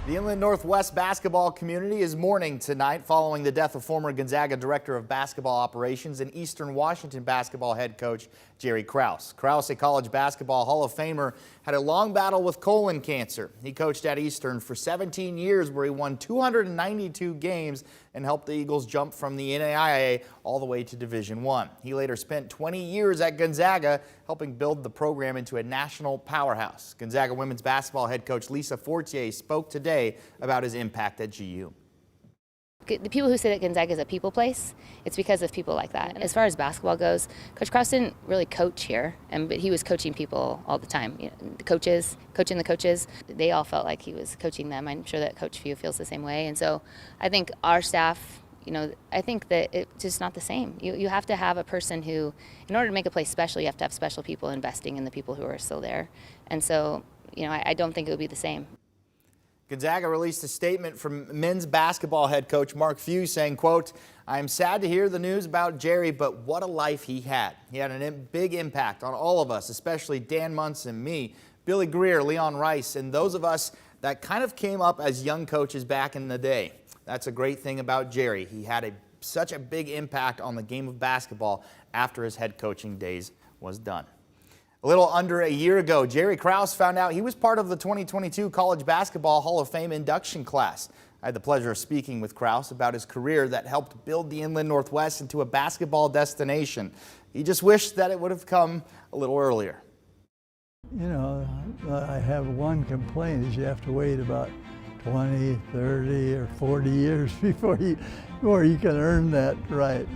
The Inland Northwest basketball community is mourning tonight following the death of former Gonzaga Director of Basketball Operations and Eastern Washington basketball head coach Jerry Krause. Krause, a college basketball Hall of Famer, had a long battle with colon cancer. He coached at Eastern for 17 years where he won 292 games and helped the Eagles jump from the NAIA all the way to Division I. He later spent 20 years at Gonzaga, helping build the program into a national powerhouse. Gonzaga women's basketball head coach Lisa Fortier spoke today about his impact at GU. The people who say that Gonzaga is a people place, it's because of people like that. As far as basketball goes, Coach Krause didn't really coach here, but he was coaching people all the time. You know, coaching the coaches, they all felt like he was coaching them. I'm sure that Coach Few feels the same way. And so I think our staff, I think that it's just not the same. You have to have a person who, in order to make a place special, you have to have special people investing in the people who are still there. And so, I don't think it would be the same. Gonzaga released a statement from men's basketball head coach Mark Few saying, quote, "I am sad to hear the news about Jerry, but what a life he had. He had a big impact on all of us, especially Dan Munson, me, Billy Greer, Leon Rice, and those of us that kind of came up as young coaches back in the day. That's a great thing about Jerry. He had such a big impact on the game of basketball after his head coaching days was done." A little under a year ago, Jerry Krause found out he was part of the 2022 College Basketball Hall of Fame induction class. I had the pleasure of speaking with Krause about his career that helped build the Inland Northwest into a basketball destination. He just wished that it would have come a little earlier. I have one complaint is you have to wait about 20, 30, or 40 years before you can earn that right.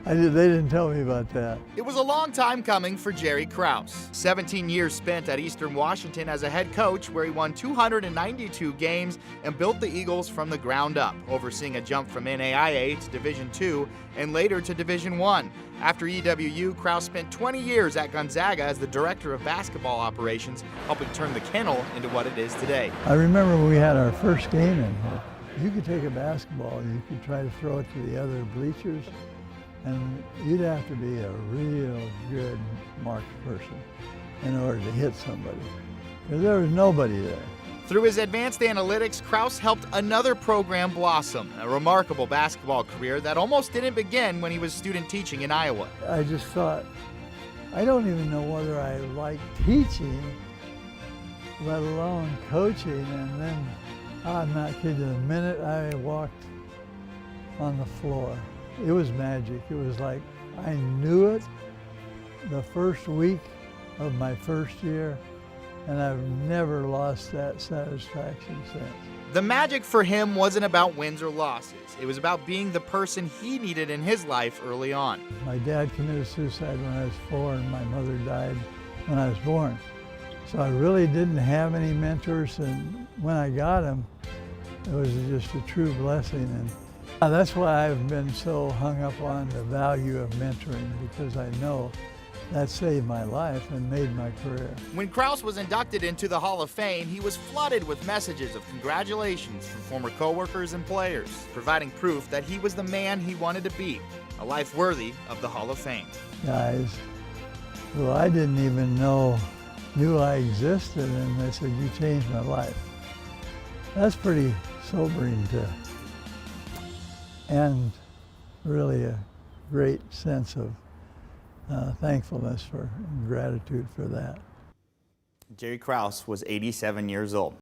They didn't tell me about that. It was a long time coming for Jerry Krause. 17 years spent at Eastern Washington as a head coach where he won 292 games and built the Eagles from the ground up, overseeing a jump from NAIA to Division II and later to Division I. After EWU, Krause spent 20 years at Gonzaga as the Director of Basketball Operations, helping turn the kennel into what it is today. I remember when we had our first game in here. You could take a basketball and you could try to throw it to the other bleachers, and you'd have to be a real good marked person in order to hit somebody, because there was nobody there. Through his advanced analytics, Krause helped another program blossom, a remarkable basketball career that almost didn't begin when he was student teaching in Iowa. I just thought, I don't even know whether I like teaching, let alone coaching, and then, I'm not kidding, the minute I walked on the floor, it was magic. It was like I knew it the first week of my first year, and I've never lost that satisfaction since. The magic for him wasn't about wins or losses. It was about being the person he needed in his life early on. My dad committed suicide when I was 4, and my mother died when I was born. So I really didn't have any mentors, and when I got them, it was just a true blessing. And that's why I've been so hung up on the value of mentoring, because I know that saved my life and made my career. When Krause was inducted into the Hall of Fame, he was flooded with messages of congratulations from former coworkers and players, providing proof that he was the man he wanted to be, a life worthy of the Hall of Fame. Guys who I didn't even knew I existed, and they said, "You changed my life." That's pretty sobering and really a great sense of thankfulness and gratitude for that. Jerry Krause was 87 years old.